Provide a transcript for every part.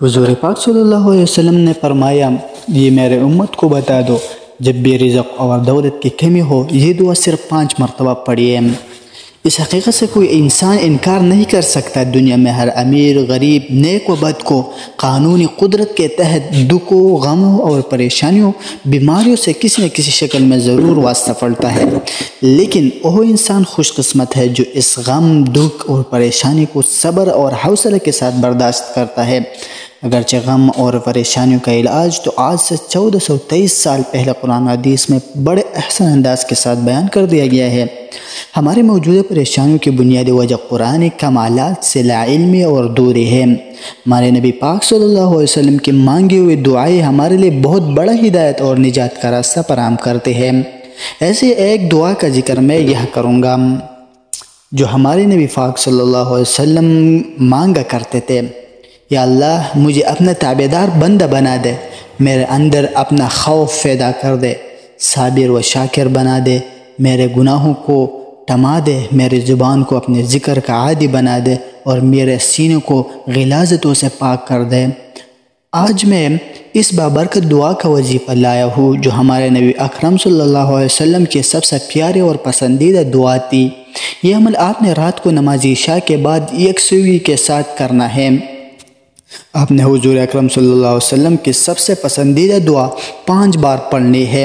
حضور پاک صلی اللہ علیہ وسلم نے فرمایا، یہ میرے امت کو بتا دو جب بھی رزق اور دولت کی کمی ہو یہ دعا صرف 5 مرتبہ پڑھیے۔ اس حقیقت سے کوئی انسان انکار نہیں کر سکتا، دنیا میں ہر امیر غریب نیک و بد کو قانونی قدرت کے تحت دکھوں غموں اور پریشانیوں بیماریوں سے کسی نہ کسی شکل میں ضرور واسطہ پڑتا ہے، لیکن وہ انسان خوش قسمت ہے جو اس غم دکھ اور پریشانی کو صبر اور حوصلے کے ساتھ برداشت کرتا ہے۔ اگرچہ غم اور پریشانیوں کا علاج تو آج سے 1423 سال پہلے قرآن حدیث میں بڑے احسن انداز کے ساتھ بیان کر دیا گیا ہے۔ ہماری موجودہ پریشانیوں کی بنیادی وجہ قرآن کمالات سے لا علمی اور دوری ہے۔ ہمارے نبی پاک صلی اللہ علیہ وسلم کی مانگی ہوئی دعائیں ہمارے لیے بہت بڑا ہدایت اور نجات کا راستہ فراہم کرتے ہیں۔ ایسے ایک دعا کا ذکر میں یہ کروں گا جو ہمارے نبی پاک صلی اللہ علیہ وسلم مانگا کرتے تھے۔ یا اللہ مجھے اپنا تابعدار بندہ بنا دے، میرے اندر اپنا خوف پیدا کر دے، صابر و شاکر بنا دے، میرے گناہوں کو ٹما دے، میری زبان کو اپنے ذکر کا عادی بنا دے اور میرے سینے کو غلاظتوں سے پاک کر دے۔ آج میں اس بابرکت دعا کا وظیفہ لایا ہوں جو ہمارے نبی اکرم صلی اللہ علیہ وسلم کی سب سے پیاری اور پسندیدہ دعا تھی۔ یہ عمل آپ نے رات کو نماز عشاء کے بعد یکسوئی کے ساتھ کرنا ہے۔ آپ نے حضور اکرم صلی اللہ علیہ وسلم کی سب سے پسندیدہ دعا 5 بار پڑھنی ہے۔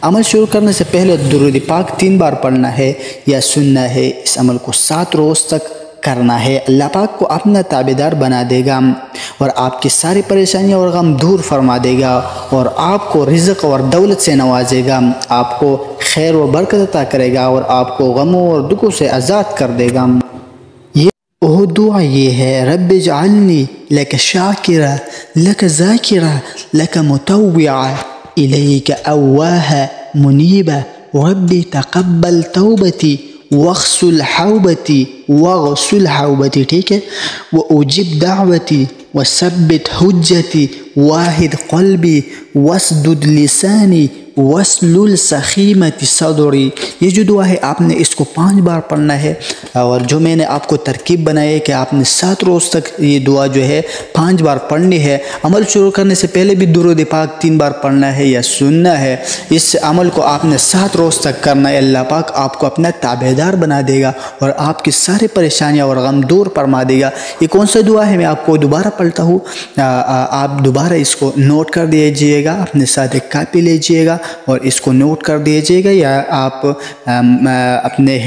عمل شروع کرنے سے پہلے درود پاک 3 بار پڑھنا ہے یا سننا ہے۔ اس عمل کو 7 روز تک کرنا ہے۔ اللہ پاک کو اپنا تابعدار بنا دے گا اور آپ کی ساری پریشانیاں اور غم دور فرما دے گا اور آپ کو رزق اور دولت سے نوازے گا، آپ کو خیر و برکت عطا کرے گا اور آپ کو غموں اور دکھوں سے آزاد کر دے گا۔ وہ دعا یہ ہے، رب اجعلنی لک شاکرا لک ذاکرا لک مطوعا الیک اواہا منیبا ربی تقبل توبتی واغسل حوبتی، ٹھیک ہے، واجب دعوتی وثبت حجتی واحد قلبی واسدد لسانی واسلل سخیمت صدری۔ یہ جو دعا ہے آپ نے اس کو 5 بار پڑھنا ہے اور جو میں نے آپ کو ترکیب بنائی ہے کہ آپ نے 7 روز تک یہ دعا جو ہے 5 بار پڑھنی ہے۔ عمل شروع کرنے سے پہلے بھی درود پاک 3 بار پڑھنا ہے یا سننا ہے۔ اس عمل کو آپ نے 7 روز تک کرنا ہے۔ اللہ پاک آپ کو اپنا تابعدار بنا دے گا اور آپ کی ساری پریشانیاں اور غم دور فرما دے گا۔ یہ کون سا دعا ہے میں آپ کو دوبارہ پڑھتا ہوں، آپ دوبارہ اس کو نوٹ کر دیجئے گا، اپنے ساتھ ایک کاپی لیجئے گا اور اس کو نوٹ کر دیجئے گا یا آپ اپنے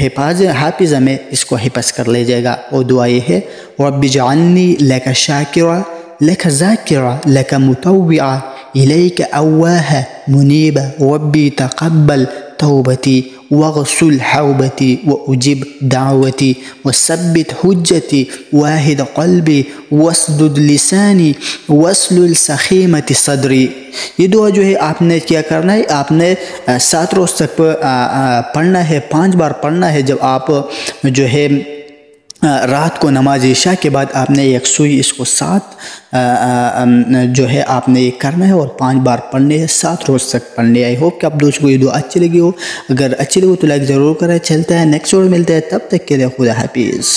حافظہ میں اس کو حفظ کر لیجئے گا۔ وہ دعا یہ ہے، رب اجعلنی لک شاکرا لک ذاکرا لک مطوعا الیک اواہا منیبا ربی تقبل توبتی واغسل حوبتی واجب دعوتی وثبت حجتی واحد قلبی واسدد لسانی واسلل سخیمت صدری۔ یہ دعا جو ہے آپ نے کیا کرنا ہے، آپ نے 7 روز تک پڑھنا ہے، 5 بار پڑھنا ہے۔ جب آپ جو ہے رات کو نماز عشاء کے بعد آپ نے یکسوئی اس کو 7 جو ہے آپ نے یہ کرنا ہے اور 5 بار پڑھنے ہے، 7 روز تک پڑھنے۔ آئی ہوپ کہ آپ دوستوں کو یہ دعا اچھی لگی ہو، اگر اچھی لگی ہو تو لائک ضرور کریں۔ چلتا ہے نیکسٹ ویڈیو ملتا ہے، تب تک کے لیے خدا حافظ۔